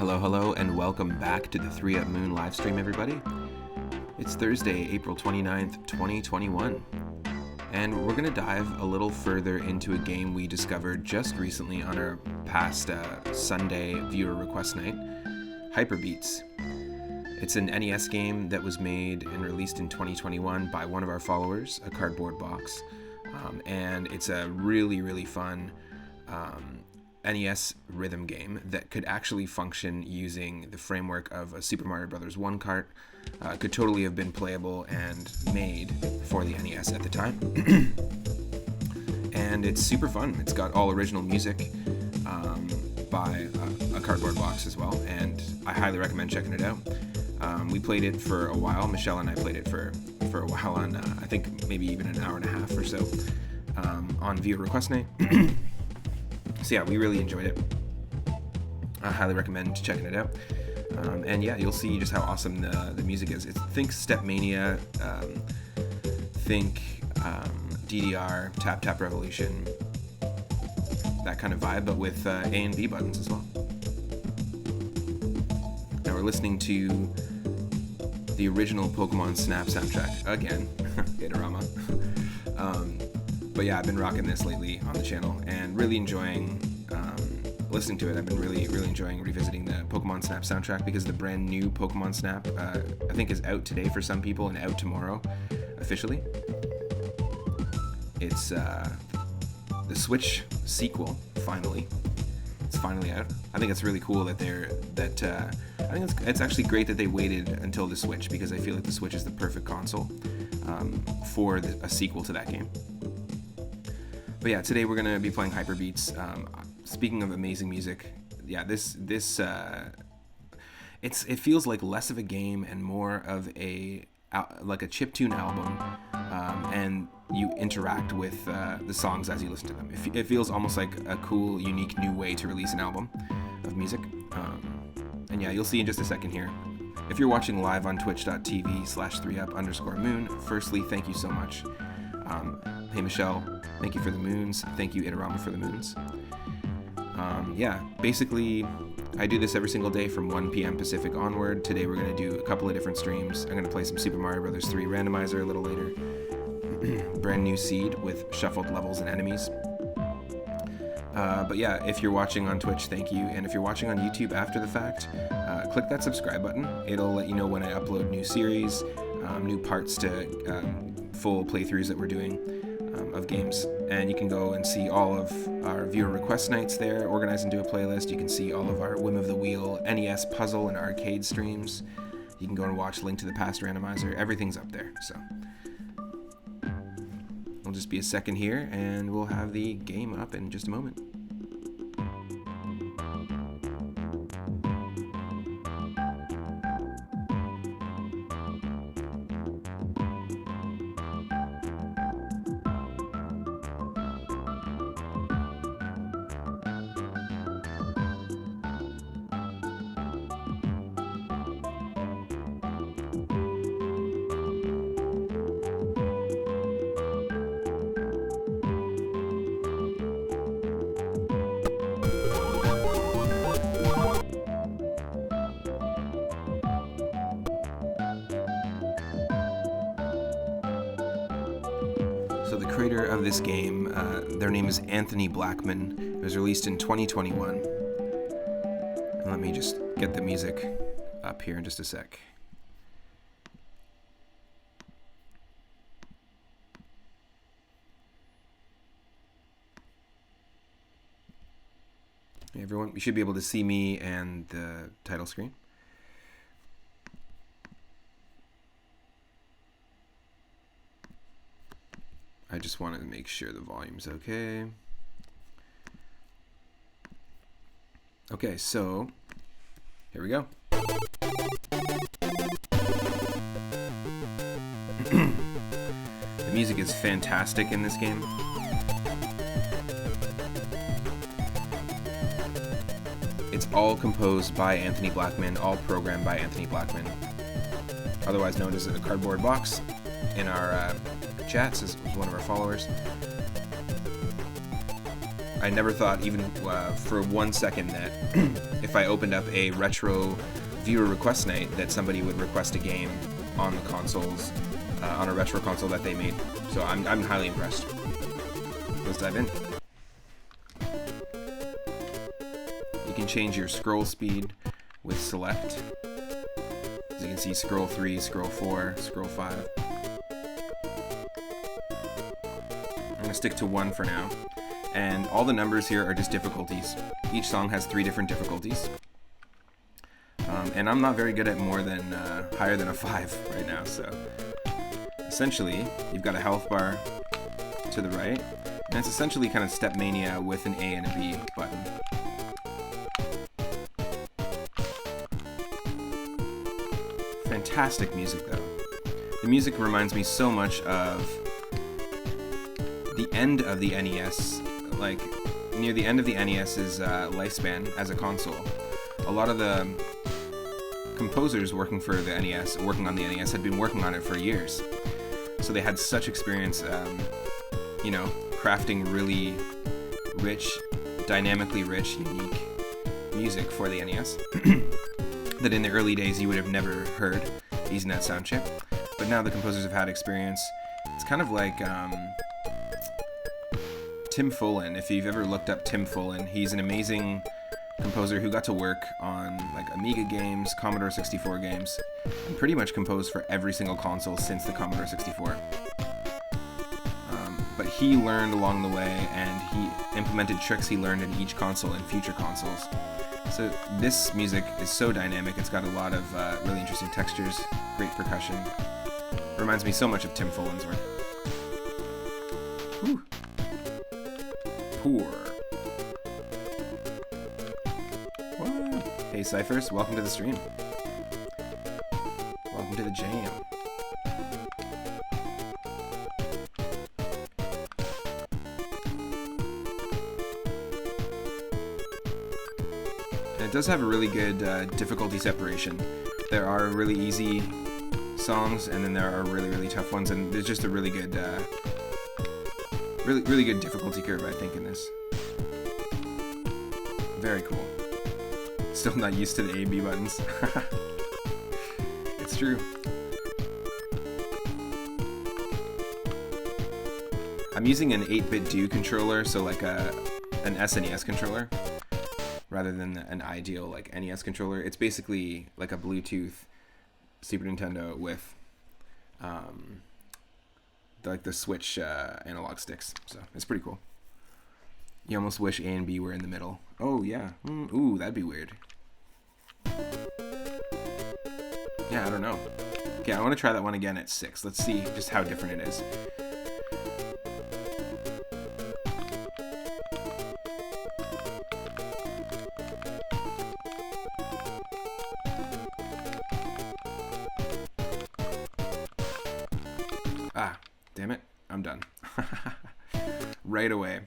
Hello, and welcome back to the 3-Up Moon live stream, everybody. It's Thursday, April 29th, 2021, and we're going to dive a little further into a game we discovered just recently on our past Sunday viewer request night, HYPERBEATZ. It's an NES game that was made and released in 2021 by one of our followers, a cardboard box, and it's a really fun NES rhythm game that could actually function using the framework of a Super Mario Bros. 1 cart. Could totally have been playable and made for the NES at the time. And it's super fun. It's got all original music by a cardboard box as well, and I highly recommend checking it out. We played it for a while. Michelle and I played it for a while on, I think maybe even an hour and a half or so on viewer request night. So yeah, we really enjoyed it. I highly recommend checking it out. And yeah, you'll see just how awesome the music is. Think Stepmania, think DDR, Tap Tap Revolution, that kind of vibe, but with A and B buttons as well. Now we're listening to the original Pokemon Snap soundtrack again, Itorama. But yeah, I've been rocking this lately on the channel and really enjoying listening to it. I've been really enjoying revisiting the Pokemon Snap soundtrack because the brand new Pokemon Snap, I think, is out today for some people and out tomorrow officially. It's the Switch sequel, finally. It's finally out. I think it's really cool that I think it's actually great that they waited until the Switch, because I feel like the Switch is the perfect console for a sequel to that game. But yeah, today we're going to be playing HYPERBEATZ. Speaking of amazing music, yeah, this it feels like less of a game and more of like a chiptune album, and you interact with the songs as you listen to them. It feels almost like a cool, unique new way to release an album of music. And yeah, you'll see in just a second here. If you're watching live on twitch.tv/3up_moon, firstly, thank you so much. Hey Michelle, thank you for the moons. Thank you Itorama for the moons. Yeah, basically, I do this every single day from 1 p.m. Pacific onward. Today we're going to do a couple of different streams. I'm going to play some Super Mario Bros. 3 randomizer a little later. Brand new seed with shuffled levels and enemies. But yeah, if you're watching on Twitch, thank you. And if you're watching on YouTube after the fact, click that subscribe button. It'll let you know when I upload new series, new parts to full playthroughs that we're doing of games. And you can go and see all of our viewer request nights there, organized into a playlist. You can see all of our Whim of the Wheel, NES puzzle, and arcade streams. You can go and watch Link to the Past randomizer. Everything's up there. So it'll just be a second here, and we'll have the game up in just a moment. So the creator of this game, their name is Anthony Blackman. It was released in 2021. And let me just get the music up here in just a sec. Hey everyone, you should be able to see me and the title screen. I just wanted to make sure the volume's okay. Okay, so here we go. The music is fantastic in this game. It's all composed by Anthony Blackman, all programmed by Anthony Blackman, otherwise known as a cardboard box in our chats, as one of our followers. I never thought even for 1 second that if I opened up a retro viewer request night that somebody would request a game on the consoles, on a retro console that they made. So I'm highly impressed. Let's dive in. You can change your scroll speed with select. As you can see, scroll 3, scroll 4, scroll 5. I'm going to stick to 1 for now. And all the numbers here are just difficulties. Each song has 3 different difficulties. And I'm not very good at more than higher than a 5 right now. So essentially, you've got a health bar to the right. And it's essentially kind of Stepmania with an A and a B button. Fantastic music, though. The music reminds me so much of the end of the NES, like near the end of the NES's lifespan as a console. A lot of the composers working on the NES, had been working on it for years. So they had such experience, crafting really rich, dynamically rich, unique music for the NES that in the early days you would have never heard using that sound chip. But now the composers have had experience. It's kind of like Tim Follin. If you've ever looked up Tim Follin, he's an amazing composer who got to work on like Amiga games, Commodore 64 games, and pretty much composed for every single console since the Commodore 64. But he learned along the way, and he implemented tricks he learned in each console and future consoles. So this music is so dynamic. It's got a lot of really interesting textures, great percussion. Reminds me so much of Tim Follin's work. Whew. Poor. What? Hey Cyphers, welcome to the stream. Welcome to the jam. And it does have a really good difficulty separation. There are really easy songs, and then there are really, really tough ones, and there's just a really good, really good difficulty curve, I think, in this. Very cool. Still not used to the A and B buttons. It's true. I'm using an 8-bit Do controller, so like an SNES controller, rather than an ideal like NES controller. It's basically like a Bluetooth Super Nintendo with like the Switch analog sticks. So it's pretty cool. You almost wish A and B were in the middle. Oh yeah. Ooh, that'd be weird. Yeah, I don't know. Okay, I want to try that one again at 6. Let's see just how different it is. Ah, damn it. I'm done. Right away.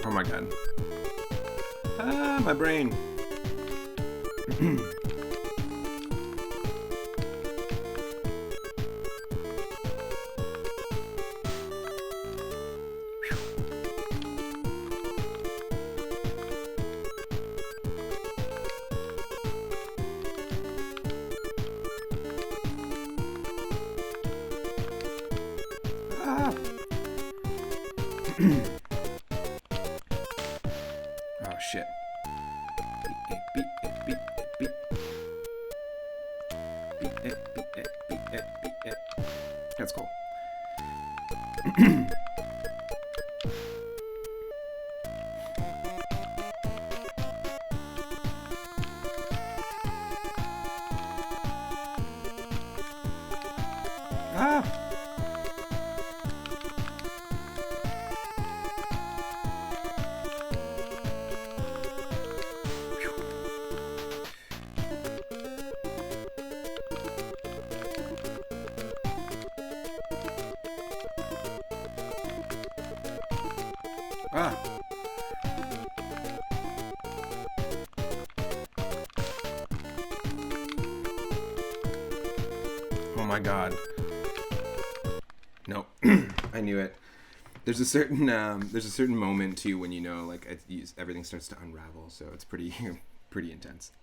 Oh my god. Ah, my brain. Ah. Oh shit. Beat it. That's cool. Ah! Ah! Oh my god. No. I knew it. There's a certain moment too when you know, like, everything starts to unravel, so it's pretty intense.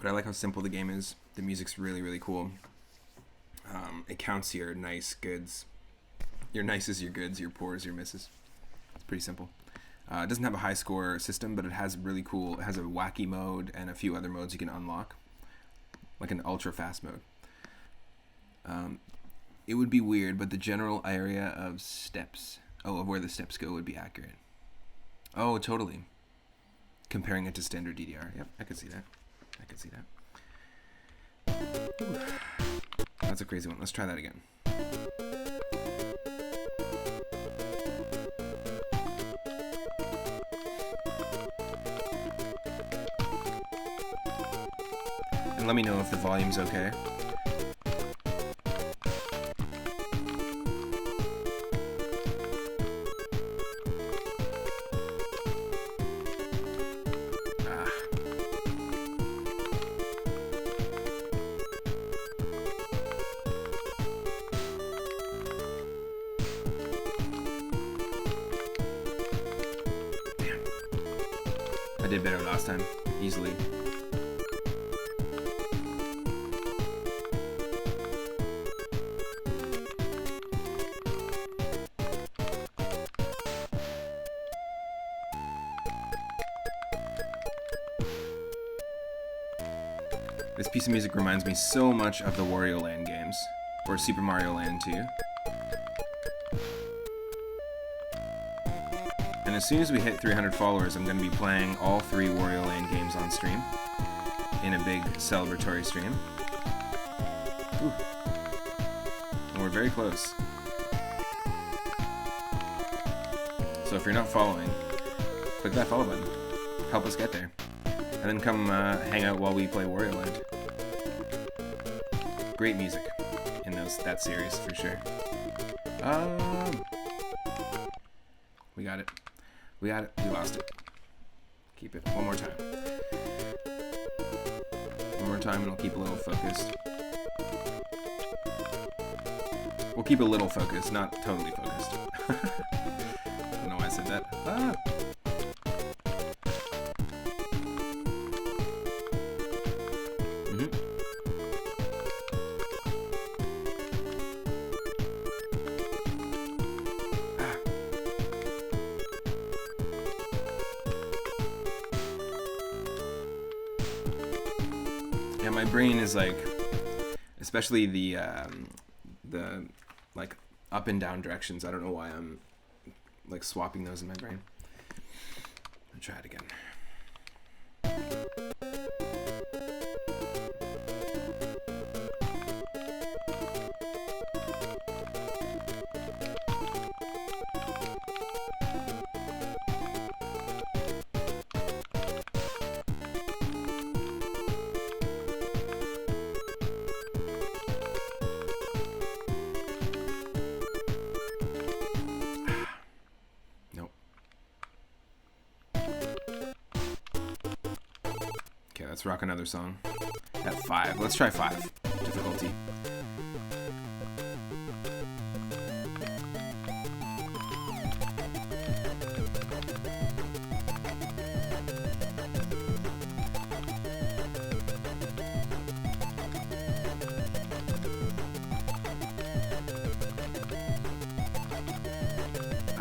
But I like how simple the game is. The music's really, really cool. It counts your nice goods. Your nice is your goods, your poor is your misses. It's pretty simple. It doesn't have a high score system, but it has really cool. It has a wacky mode and a few other modes you can unlock, like an ultra fast mode. It would be weird, but the general area of steps, of where the steps go, would be accurate. Oh, totally. Comparing it to standard DDR. Yep, I could see that. Ooh. That's a crazy one. Let's try that again. And let me know if the volume's okay. I did better last time, easily. This piece of music reminds me so much of the Wario Land games, or Super Mario Land 2. And as soon as we hit 300 followers, I'm going to be playing all 3 Wario Land games on stream in a big celebratory stream. Ooh. And we're very close. So if you're not following, click that follow button. Help us get there. And then come hang out while we play Wario Land. Great music in that series, for sure. We got it. We lost it. Keep it. One more time. One more time and I'll keep a little focused. We'll keep a little focused, not totally focused. I don't know why I said that. Yeah, my brain is like, especially the like up and down directions. I don't know why I'm like swapping those in my brain. I'll try it again. Let's rock another song. At 5. Let's try 5. Difficulty.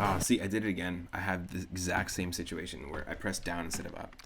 Ah, see, I did it again. I have the exact same situation where I pressed down instead of up.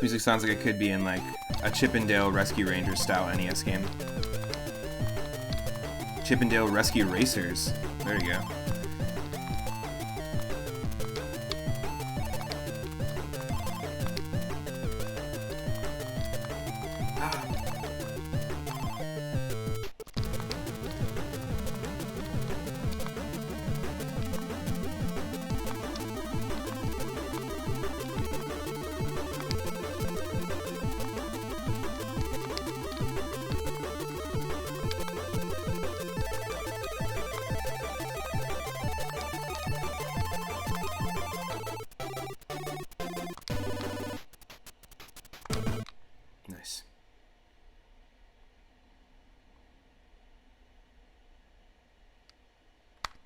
Music sounds like it could be in like a Chip 'n Dale Rescue Rangers style NES game. Chip 'n Dale Rescue Racers. There you go. Nice.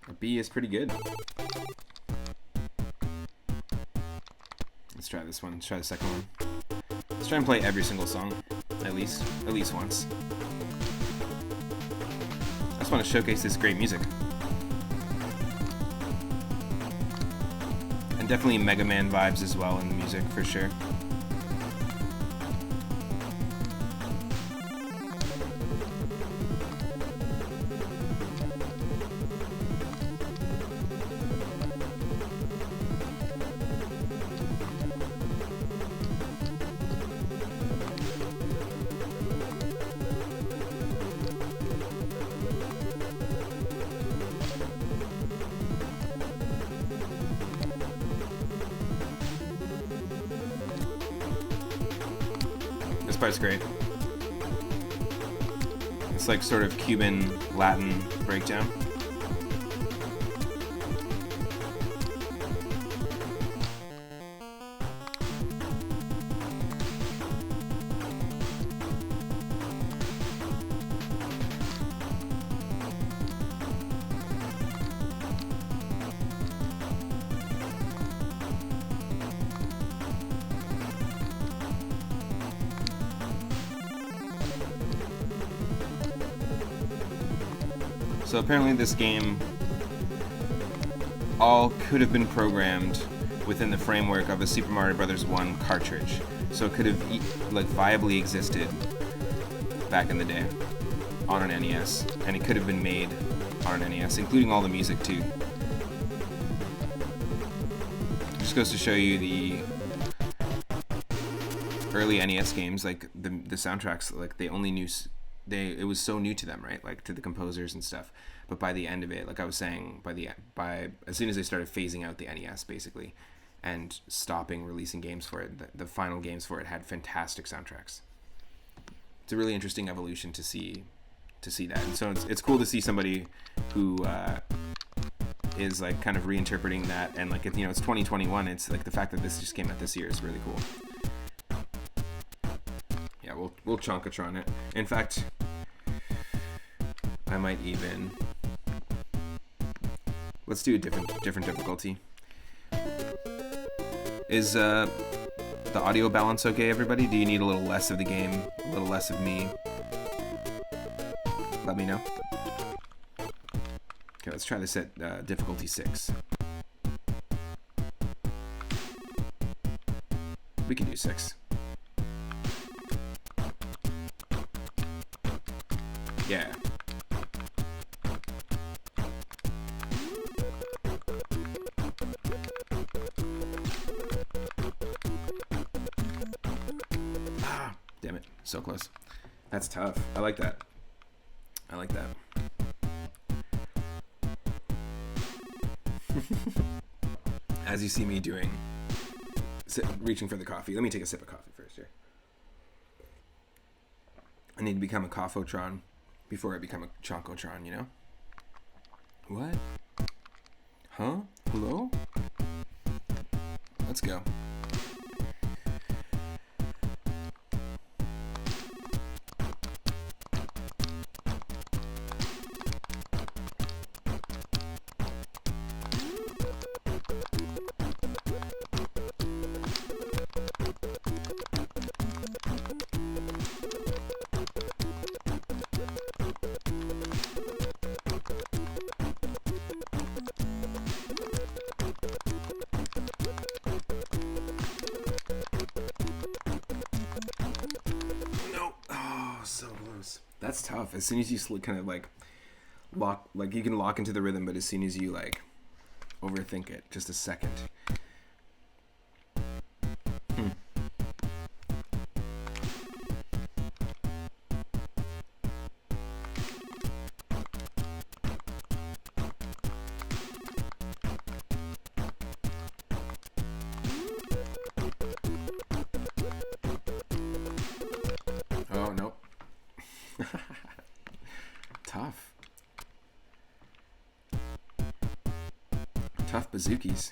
A B is pretty good. Let's try this one. Let's try the second one. Let's try and play every single song, at least once. I just want to showcase this great music. And definitely Mega Man vibes as well in the music, for sure. This part's great. It's like sort of Cuban Latin breakdown. So apparently this game all could have been programmed within the framework of a Super Mario Bros. 1 cartridge. So it could have like viably existed back in the day on an NES, and it could have been made on an NES, including all the music too. It just goes to show you the early NES games, like the soundtracks, like they only knew. It was so new to them, right? Like to the composers and stuff. But by the end of it, like I was saying, by as soon as they started phasing out the NES basically, and stopping releasing games for it, the final games for it had fantastic soundtracks. It's a really interesting evolution to see that, and so it's cool to see somebody who is like kind of reinterpreting that, and like it's 2021. It's like the fact that this just came out this year is really cool. Yeah, we'll Chonkatron it. In fact, I might even let's do a different difficulty. Is the audio balance okay, everybody? Do you need a little less of the game, a little less of me? Let me know. Okay, let's try this at difficulty 6. We can do 6. Yeah. Ah, damn it. So close. That's tough. I like that. I like that. As you see me doing, reaching for the coffee. Let me take a sip of coffee first here. I need to become a Coffotron before I become a Chonkotron, you know? What? Huh? Hello? Let's go. That's tough. As soon as you kind of like lock, like you can lock into the rhythm, but as soon as you like overthink it, just a second. Oh, nope. Tough. Tough bazookies.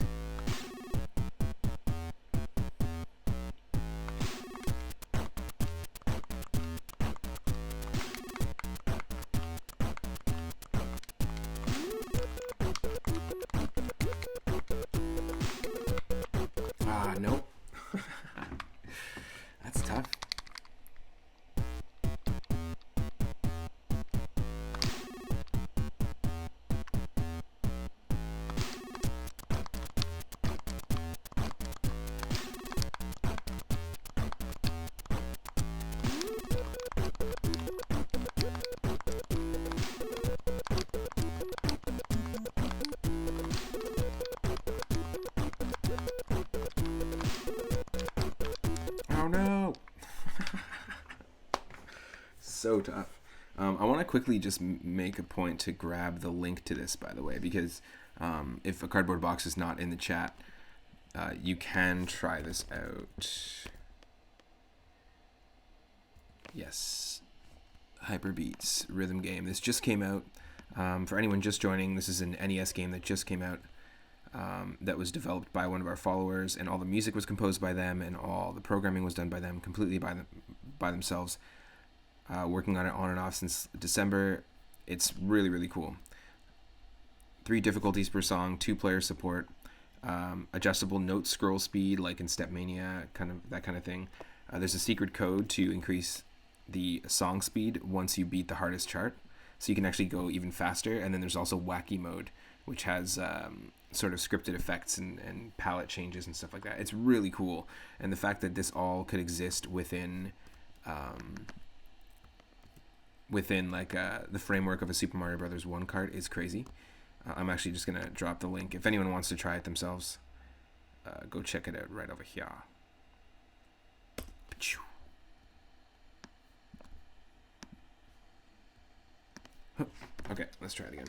Ah, nope. That's tough. Oh no! So tough. I want to quickly just make a point to grab the link to this, by the way, because if a cardboard box is not in the chat, you can try this out. Yes, HYPERBEATZ rhythm game. This just came out. For anyone just joining, this is an NES game that just came out. That was developed by one of our followers, and all the music was composed by them, and all the programming was done by them, completely by themselves. Working on it on and off since December. It's really, really cool. 3 difficulties per song, 2-player support, adjustable note scroll speed like in Stepmania, that kind of thing. There's a secret code to increase the song speed once you beat the hardest chart, so you can actually go even faster. And then there's also wacky mode, which has sort of scripted effects and palette changes and stuff like that. It's really cool, and the fact that this all could exist within like the framework of a Super Mario Brothers 1 cart is crazy. I'm actually just gonna drop the link if anyone wants to try it themselves. Go check it out right over here. Okay, let's try it again.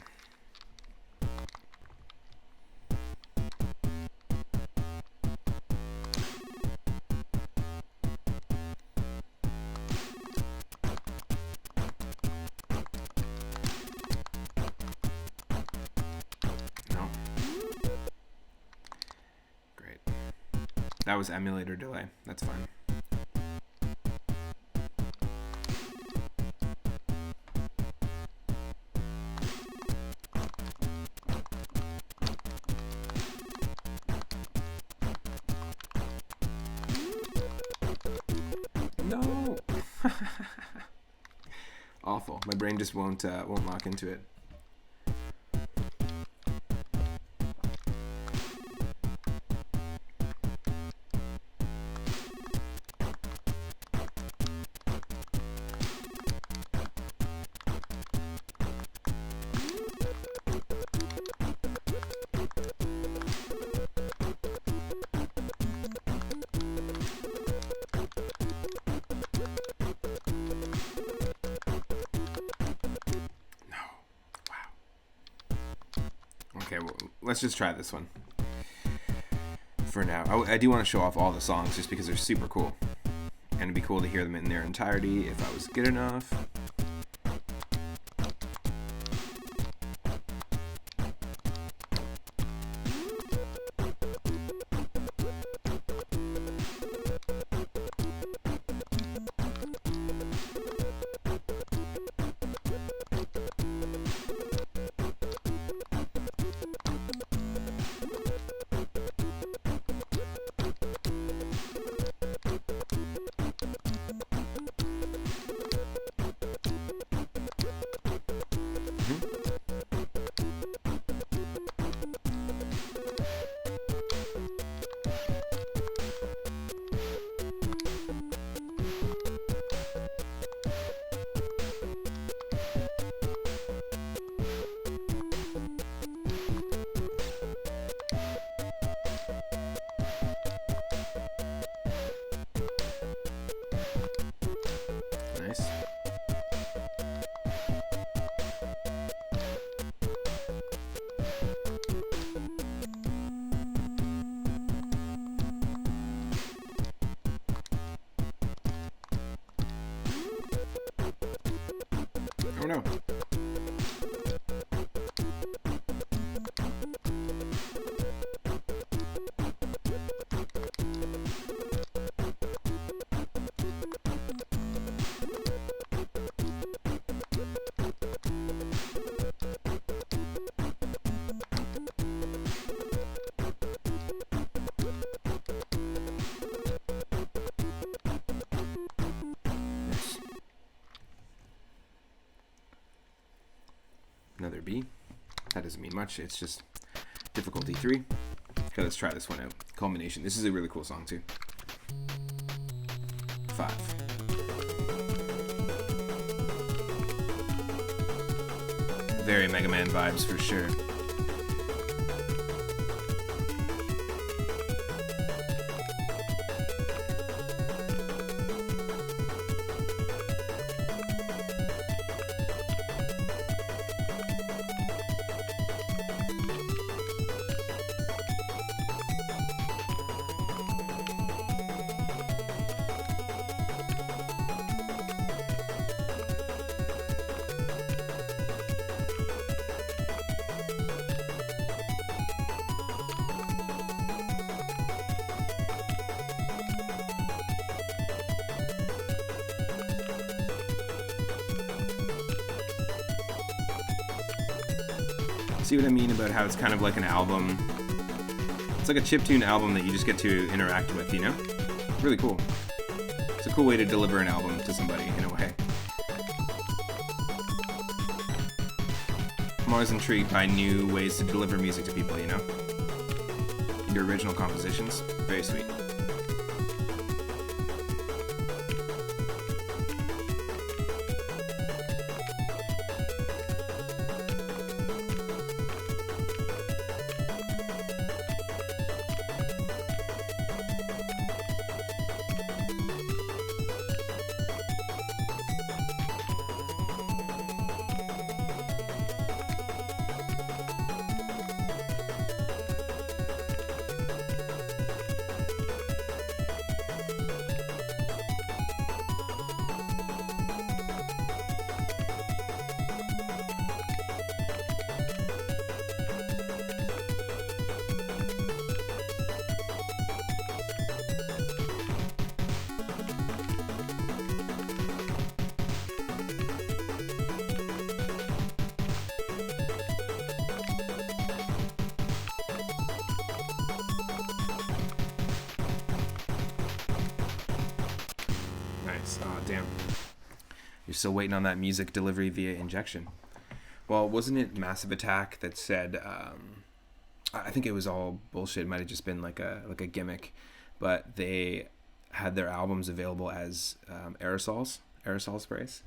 No. Great. That was emulator delay. That's fine. No. Awful. My brain just won't lock into it. Okay, well, let's just try this one for now. I do want to show off all the songs just because they're super cool, and it'd be cool to hear them in their entirety if I was good enough. never know. Another B. That doesn't mean much. It's just difficulty 3. Okay, let's try this one out. Culmination. This is a really cool song too. 5. Very Mega Man vibes for sure. See what I mean about how it's kind of like an album? It's like a chiptune album that you just get to interact with, you know? Really cool. It's a cool way to deliver an album to somebody in a way. I'm always intrigued by new ways to deliver music to people, you know? Your original compositions, very sweet. Oh, damn. You're still waiting on that music delivery via injection. Well, wasn't it Massive Attack that said, I think it was all bullshit. It might have just been like a gimmick, but they had their albums available as aerosol sprays.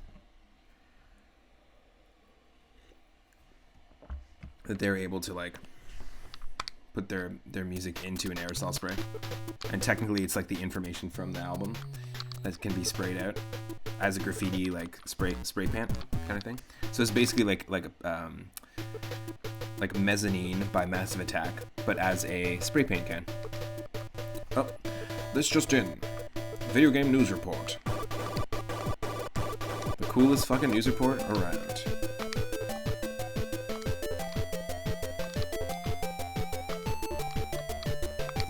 That they were able to like put their music into an aerosol spray. And technically it's like the information from the album that can be sprayed out as a graffiti like spray paint kind of thing. So it's basically like Mezzanine by Massive Attack, but as a spray paint can. Oh, this just in. Video game news report. The coolest fucking news report around.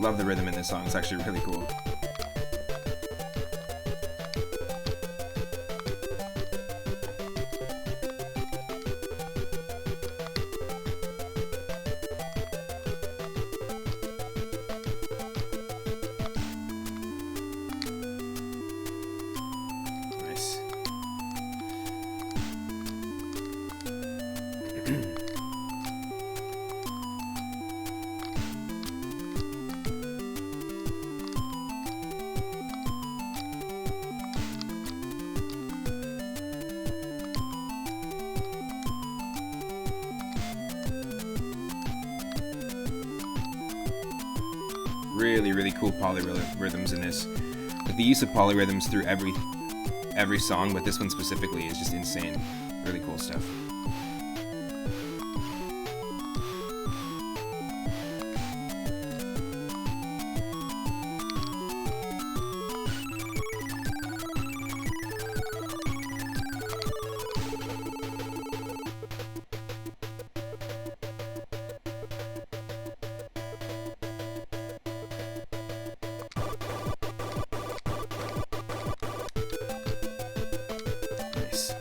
Love the rhythm in this song. It's actually really cool. Really cool polyrhythms in this. Like the use of polyrhythms through every song, but this one specifically is just insane. Really cool stuff. Nice.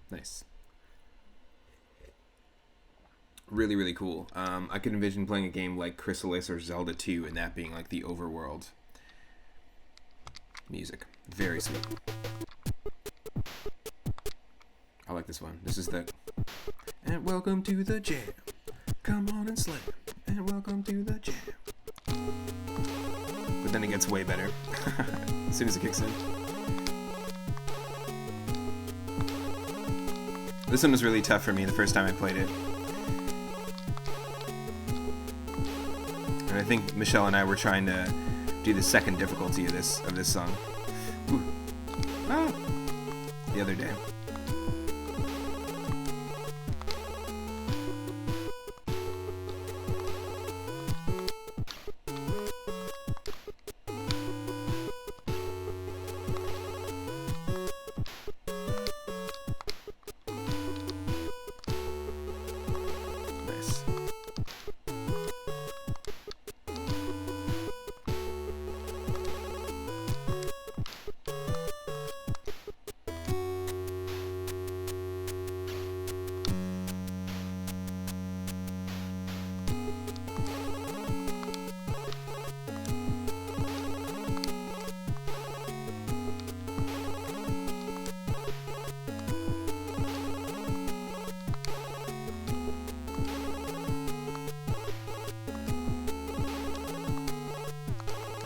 Nice. Really, really cool. I could envision playing a game like Chrysalis or Zelda 2 and that being like the overworld. Music. Very sweet. I like this one. This is the... And welcome to the jam. Come on and slam. And welcome to the jam. But then it gets way better as soon as it kicks in. This one was really tough for me the first time I played it. And I think Michelle and I were trying to do the second difficulty of this song. Ooh. Ah. The other day.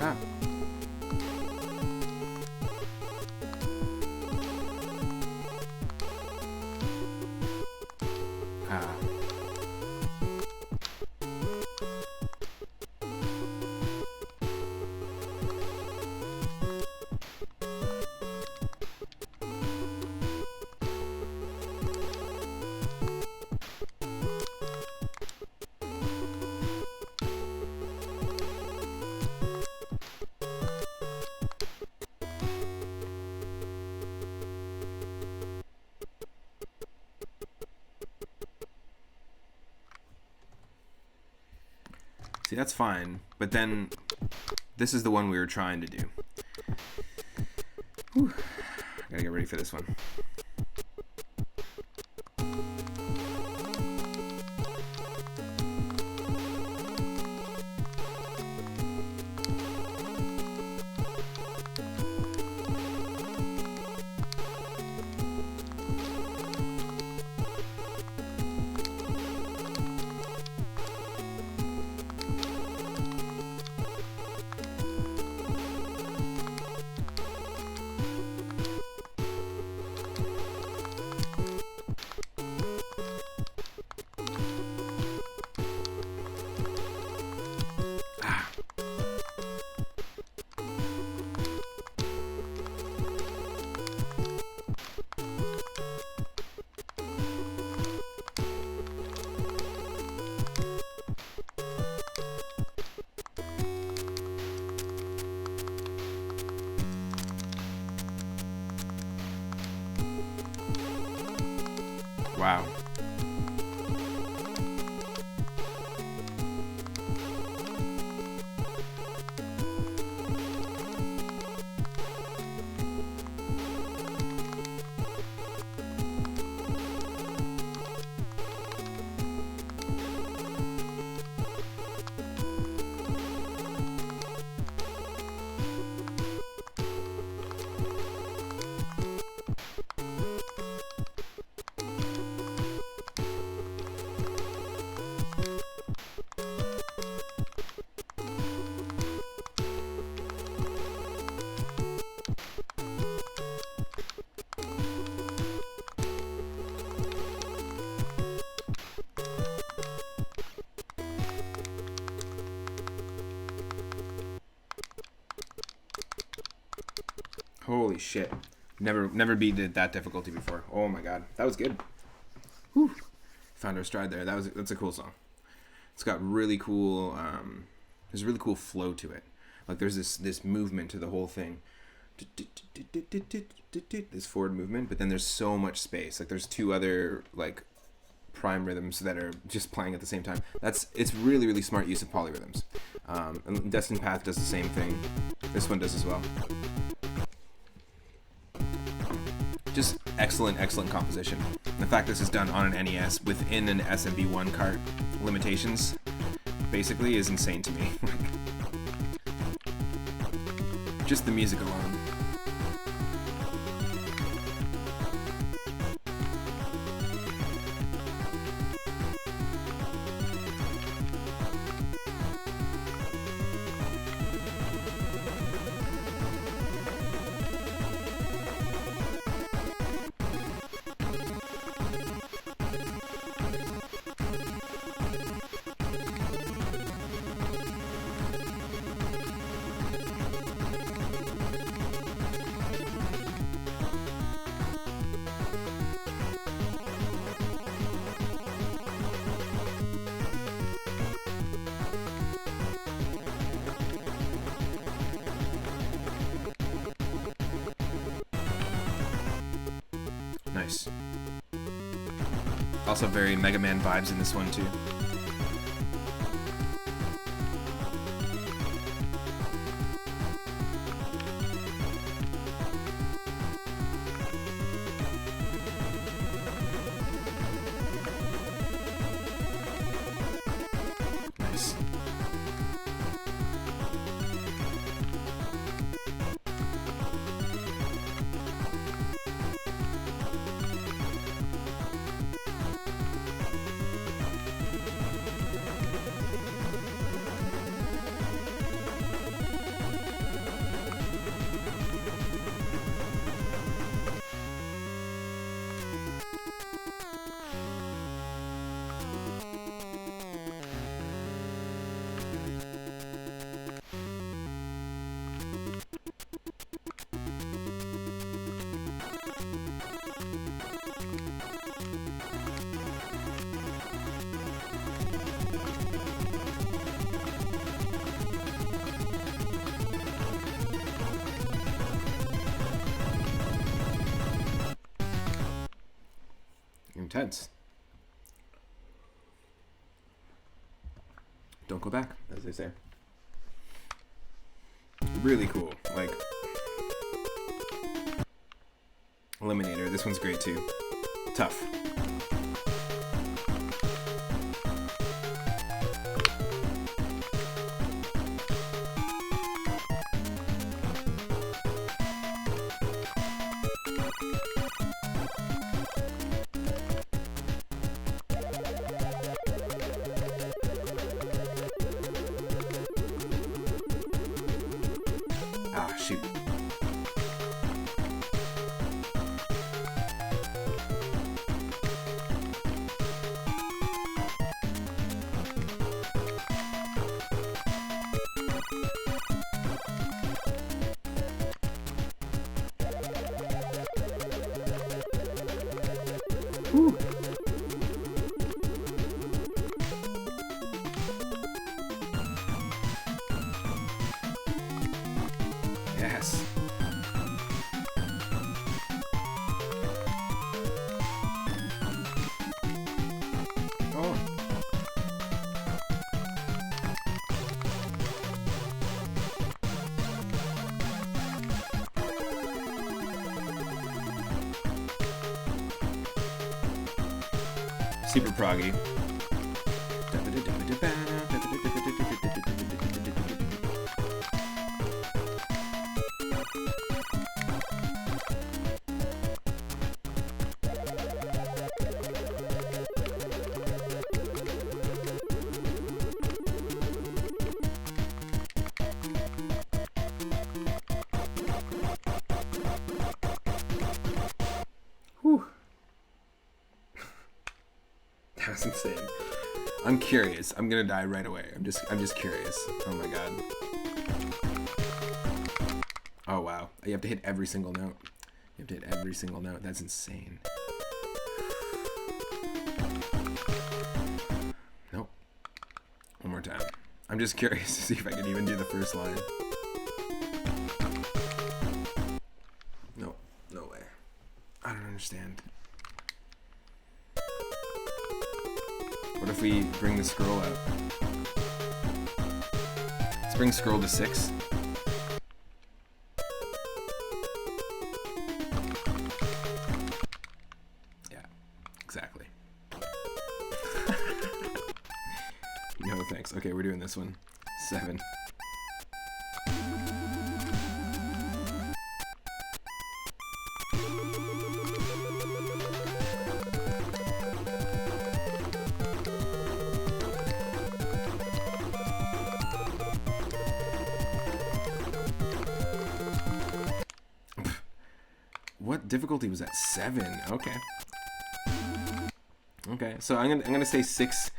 Ah. Ah. See, that's fine, but then this is the one we were trying to do. Whew. Gotta get ready for this one. Wow. Holy shit. Never beat it that difficulty before. Oh my god, that was good. Whew. Found our stride there. That's a cool song. It's got really cool. There's a really cool flow to it. Like there's this movement to the whole thing. This forward movement, but then there's so much space. Like there's two other like prime rhythms that are just playing at the same time. It's really, really smart use of polyrhythms. And Destined Path does the same thing. This one does as well. Just excellent composition. The fact this is done on an NES within an SMB1 cart limitations basically is insane to me. Just the music alone. Nice. Also very Mega Man vibes in this one too. Nice. Intense. Don't go back, as they say. Really cool. Like Eliminator, this one's great too. Tough. Ah, shoot. Whew. Yes. Oh. Super proggy. Whew. That was insane. I'm curious. I'm gonna die right away. I'm just curious. Oh my god. Oh wow. You have to hit every single note. have to hit every single note. That's insane. Nope. One more time. I'm just curious to see if I can even do the first line. Nope. No way. I don't understand. What if we bring the scroll out? Let's bring scroll to 6. Yeah, exactly. No thanks. Okay, we're doing this one. 7. What difficulty was that? 7. Okay. Okay, so I'm gonna say 6.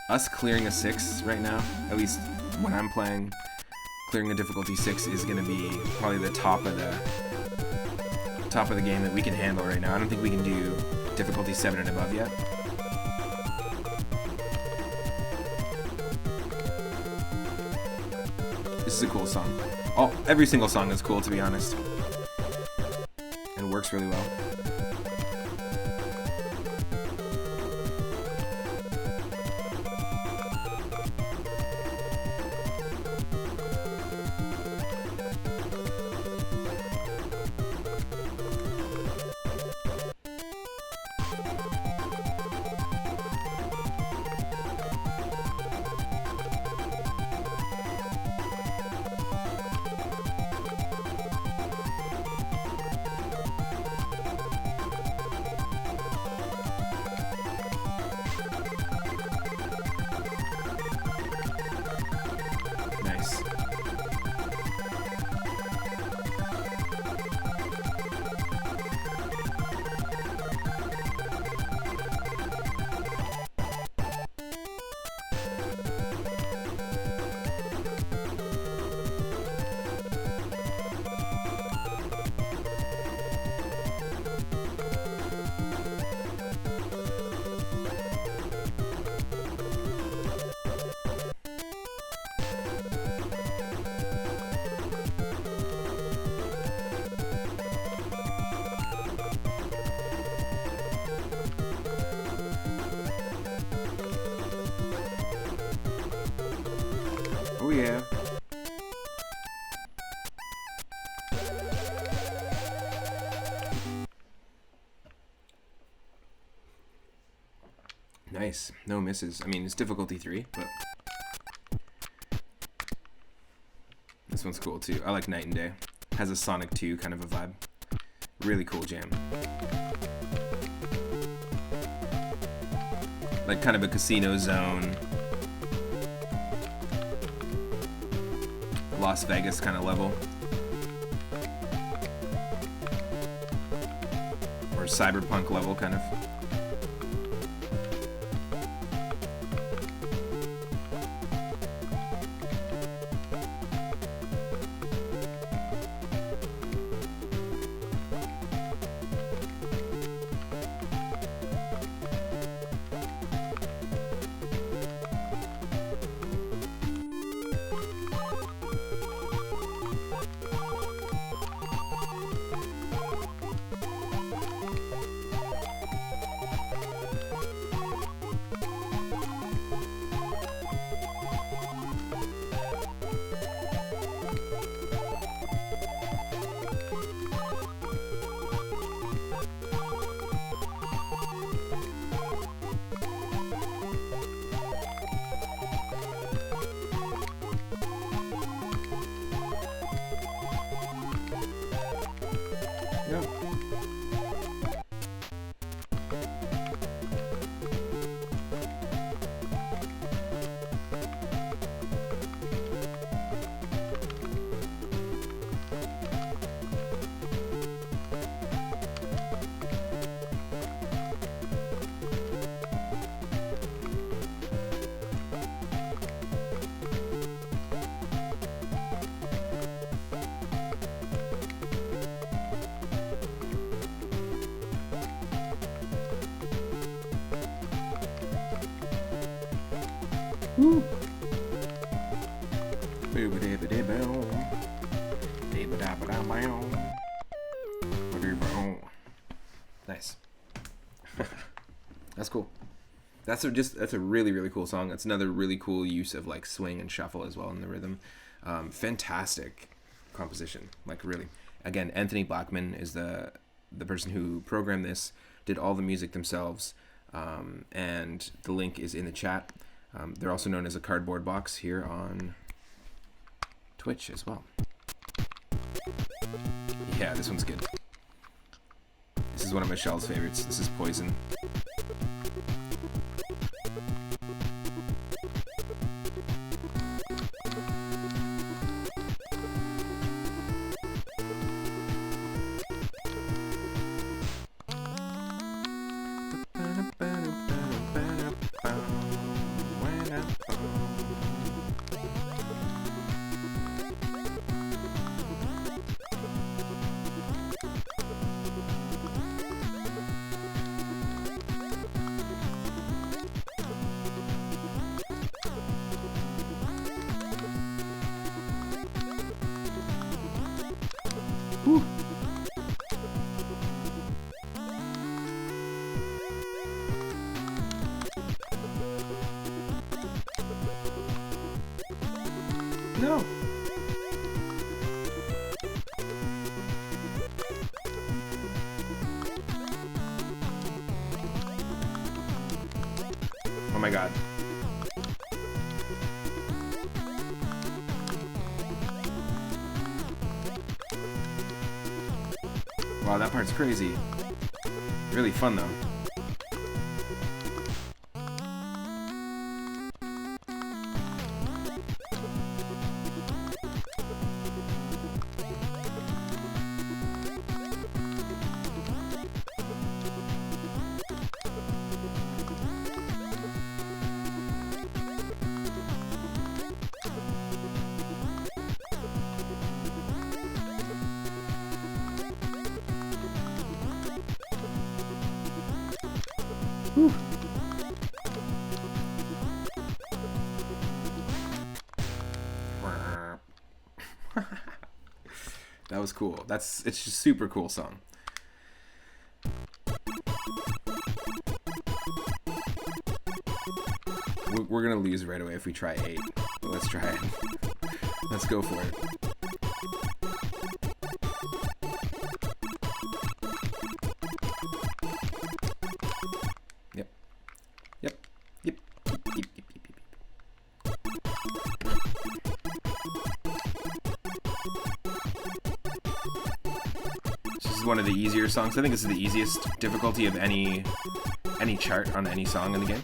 Us clearing a 6 right now, at least when I'm playing, clearing a difficulty 6 is gonna be probably the top of the game that we can handle right now. I don't think we can do difficulty 7 and above yet. This is a cool song. Oh, every single song is cool, to be honest. And works really well. Nice. Oh yeah. Nice. No misses. I mean, it's difficulty 3, but this one's cool too. I like Night and Day. Has a Sonic 2 kind of a vibe. Really cool jam. Like kind of a casino zone. Las Vegas kind of level. Or cyberpunk level kind of. Woo. Nice. That's cool. That's a really, really cool song. That's another really cool use of like swing and shuffle as well in the rhythm. Fantastic composition. Like really. Again, Anthony Blackman is the person who programmed this, did all the music themselves, and the link is in the chat. They're also known as a Cardboard Box here on Twitch as well. Yeah, this one's good. This is one of Michelle's favorites. This is Poison. Whew. No. Oh my god. Wow, that part's crazy. Really fun though. Whew. That was cool. It's just a super cool song. We're gonna lose right away if we try 8. But let's try it. Let's go for it. One of the easier songs. I think this is the easiest difficulty of any chart on any song in the game.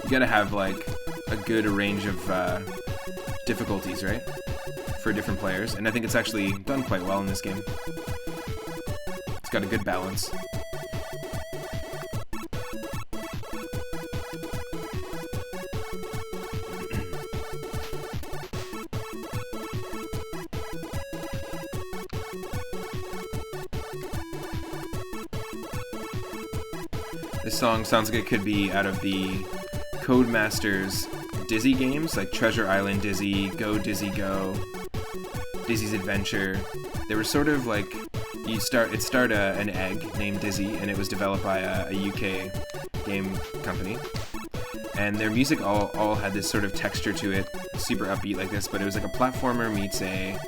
You gotta have like a good range of difficulties, right? For different players, and I think it's actually done quite well in this game. It's got a good balance. This song sounds like it could be out of the Codemasters Dizzy games, like Treasure Island Dizzy, Go Dizzy Go, Dizzy's Adventure. They were sort of like, it'd start an egg named Dizzy, and it was developed by a UK game company. And their music all had this sort of texture to it, super upbeat like this, but it was like a platformer meets a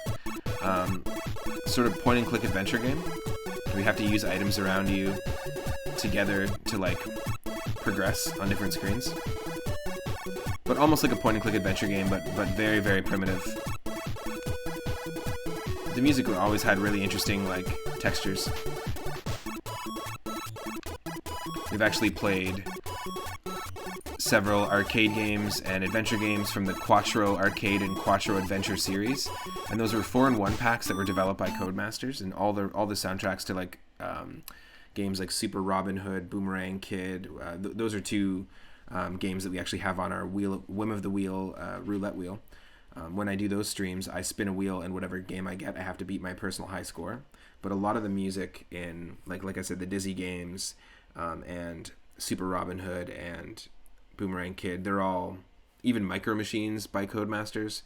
sort of point-and-click adventure game, where you have to use items around you together to like progress on different screens, but almost like a point-and-click adventure game, but very, very primitive. The music always had really interesting like textures. We've actually played several arcade games and adventure games from the Quattro Arcade and Quattro Adventure series, and those were 4-in-1 packs that were developed by Codemasters, and all the soundtracks to like games like Super Robin Hood, Boomerang Kid. Those are two games that we actually have on our Whim of the Wheel roulette wheel. When I do those streams, I spin a wheel, and whatever game I get, I have to beat my personal high score. But a lot of the music in, like I said, the Dizzy games and Super Robin Hood and Boomerang Kid, they're all, even Micro Machines by Codemasters,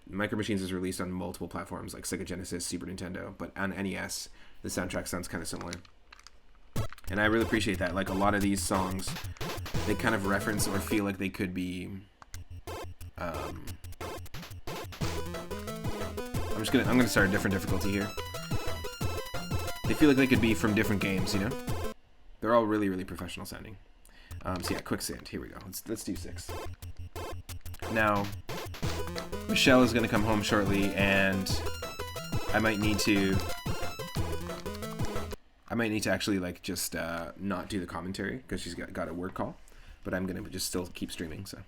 Micro Machines is released on multiple platforms like Sega Genesis, Super Nintendo, but on NES, the soundtrack sounds kind of similar. And I really appreciate that. Like, a lot of these songs, they kind of reference or feel like they could be... I'm gonna start a different difficulty here. They feel like they could be from different games, you know? They're all really, really professional sounding. So yeah, Quicksand. Here we go. Let's do 6. Now, Michelle is gonna come home shortly, and I might need to actually, like, just not do the commentary because she's got a work call, but I'm gonna just still keep streaming. So,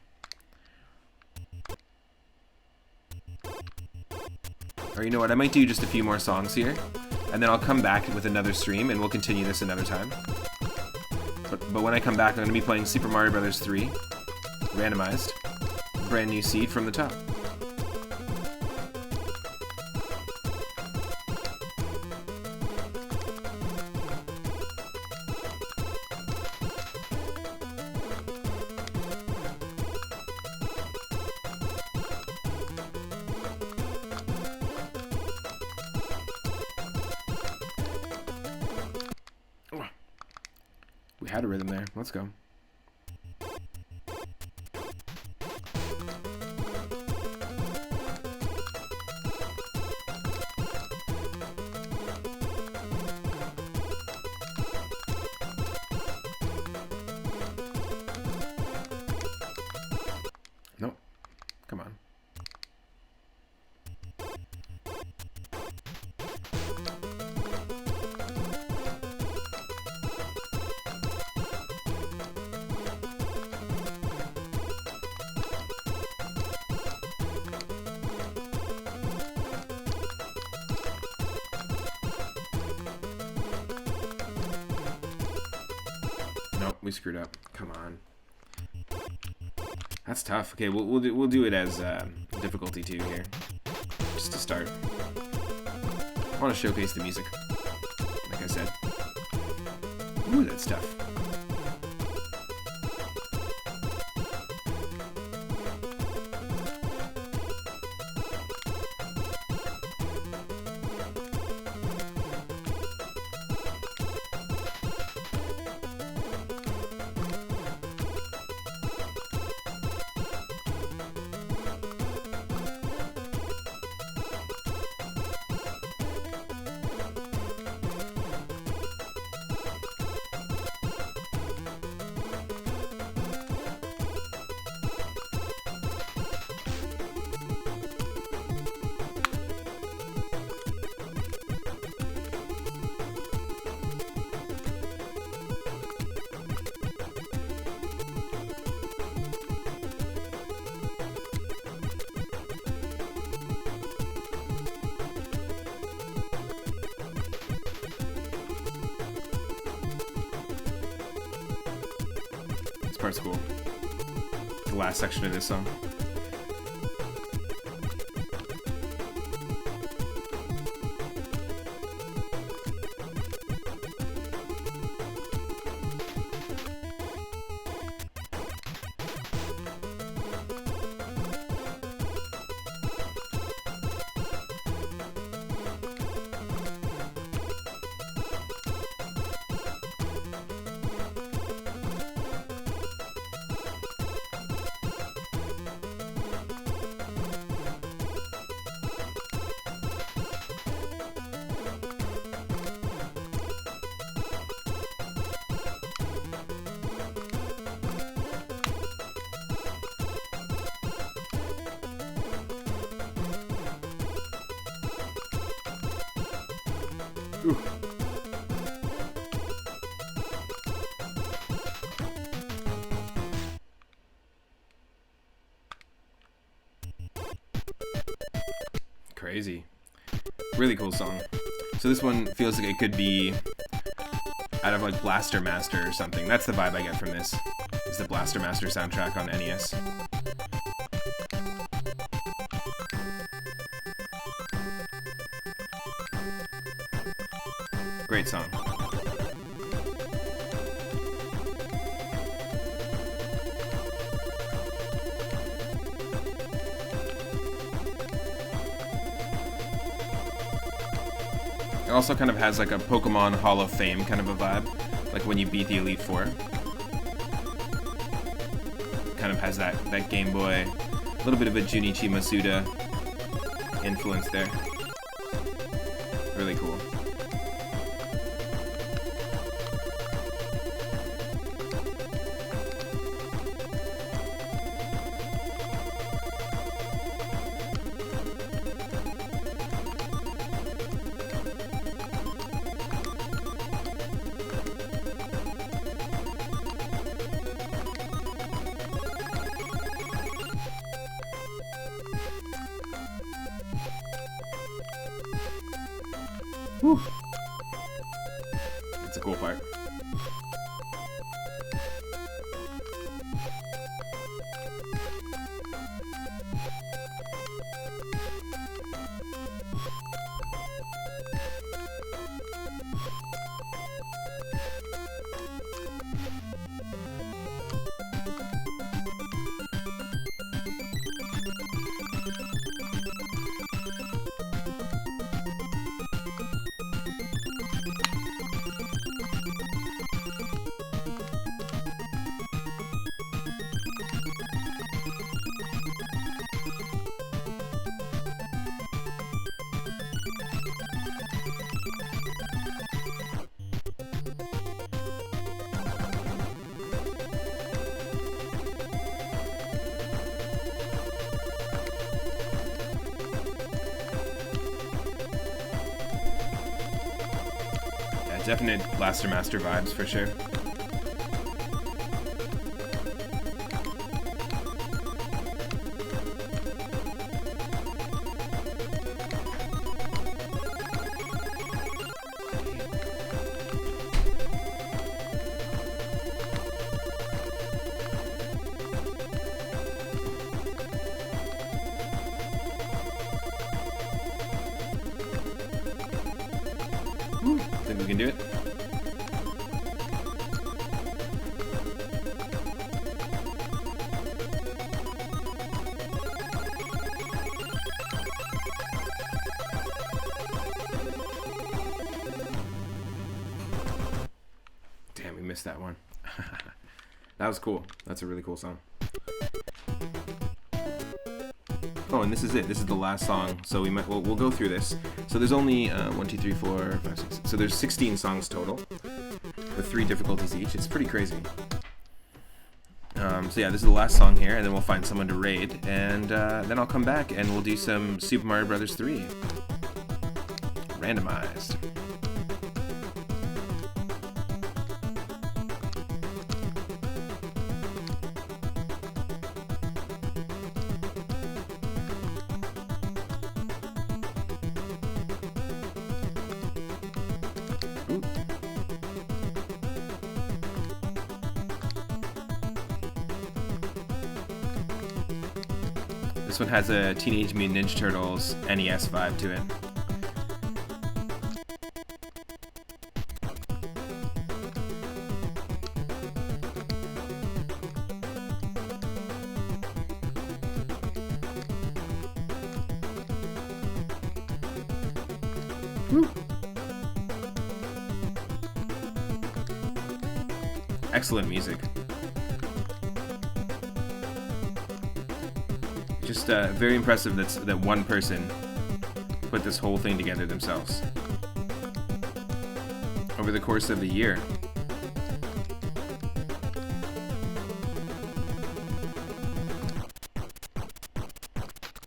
or you know what? I might do just a few more songs here, and then I'll come back with another stream, and we'll continue this another time. But when I come back, I'm gonna be playing Super Mario Bros. 3, randomized, brand new seed from the top. We had a rhythm there. Let's go. Nope. Come on. Nope, we screwed up. Come on. That's tough. Okay, we'll do it as difficulty 2 here, just to start. I want to showcase the music, like I said. Ooh, that's tough. This part's cool. The last section of this song. Ooh. Crazy. Really cool song. So this one feels like it could be out of like Blaster Master or something. That's the vibe I get from this. Is the Blaster Master soundtrack on NES. Great song. It also kind of has like a Pokemon Hall of Fame kind of a vibe, like when you beat the Elite Four. Kind of has that Game Boy, a little bit of a Junichi Masuda influence there. Really cool. Whew. It's a cool part. Definite Blaster Master vibes for sure. Think we can do it? Damn, we missed that one. That was cool. That's a really cool song. Oh, and this is it. This is the last song, so we'll go through this. So there's only 1, 2, 3, 4, 5, 6. So there's 16 songs total, with 3 difficulties each. It's pretty crazy. So yeah, this is the last song here, and then we'll find someone to raid, and then I'll come back and we'll do some Super Mario Bros. 3 randomized. This one has a Teenage Mutant Ninja Turtles NES vibe to it. Woo. Excellent music. Just very impressive that one person put this whole thing together themselves over the course of a year.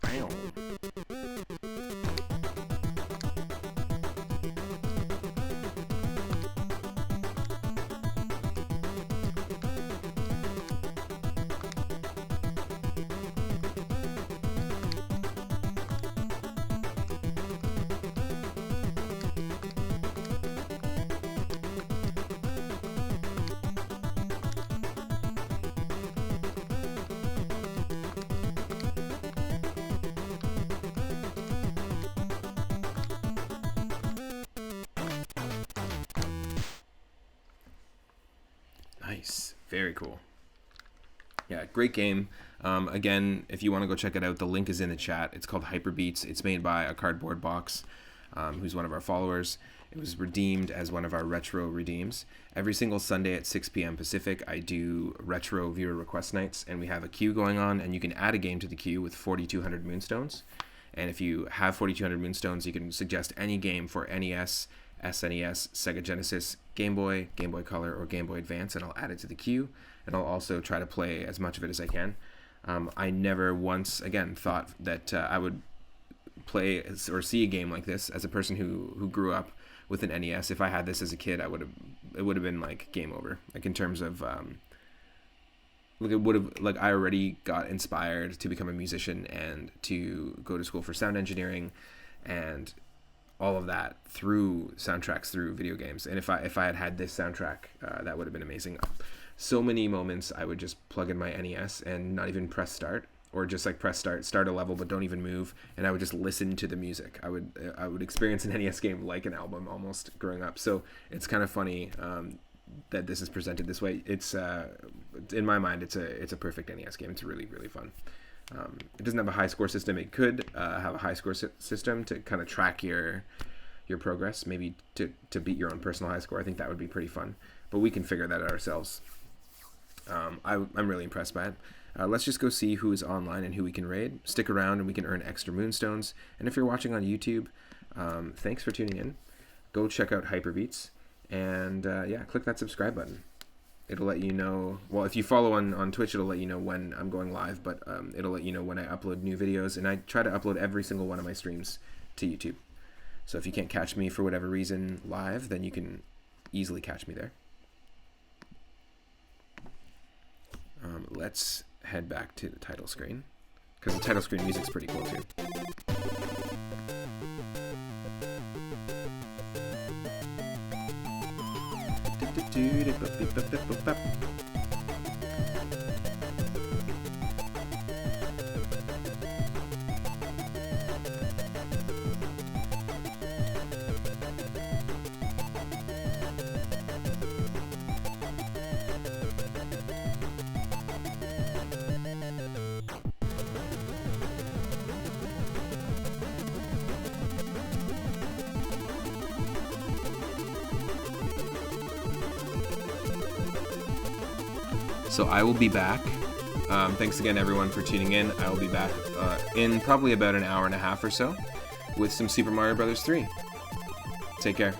Wow. Nice. Very cool. Yeah, great game. Again, if you want to go check it out, the link is in the chat. It's called HYPERBEATZ. It's made by a Cardboard Box, who's one of our followers. It was redeemed as one of our retro redeems. Every single Sunday at 6 p.m. Pacific, I do retro viewer request nights, and we have a queue going on, and you can add a game to the queue with 4,200 Moonstones. And if you have 4,200 Moonstones, you can suggest any game for NES, SNES, Sega Genesis, Game Boy, Game Boy Color, or Game Boy Advance, and I'll add it to the queue, and I'll also try to play as much of it as I can. I never once, again, thought that I would play or see a game like this as a person who grew up with an NES. If I had this as a kid, it would have been like game over. Like in terms of I already got inspired to become a musician and to go to school for sound engineering and all of that through soundtracks, through video games. And if I had this soundtrack, that would have been amazing. So many moments I would just plug in my NES and not even press start, or just like press start a level, but don't even move, and I would just listen to the music. I would experience an NES game like an album almost growing up. So it's kind of funny that this is presented this way. It's in my mind, it's a perfect NES game. It's really, really fun. It doesn't have a high score system. It could have a high score system to kind of track your progress, maybe to beat your own personal high score. I think that would be pretty fun, but we can figure that out ourselves. I'm really impressed by it. Let's just go see who is online and who we can raid. Stick around and we can earn extra Moonstones. And if you're watching on YouTube, thanks for tuning in. Go check out HYPERBEATZ, and click that subscribe button. It'll let you know, well, if you follow on Twitch, it'll let you know when I'm going live, but it'll let you know when I upload new videos, and I try to upload every single one of my streams to YouTube. So if you can't catch me for whatever reason live, then you can easily catch me there. Let's head back to the title screen, because the title screen music's pretty cool too. So I will be back. Thanks again, everyone, for tuning in. I will be back in probably about an hour and a half or so with some Super Mario Bros. 3. Take care.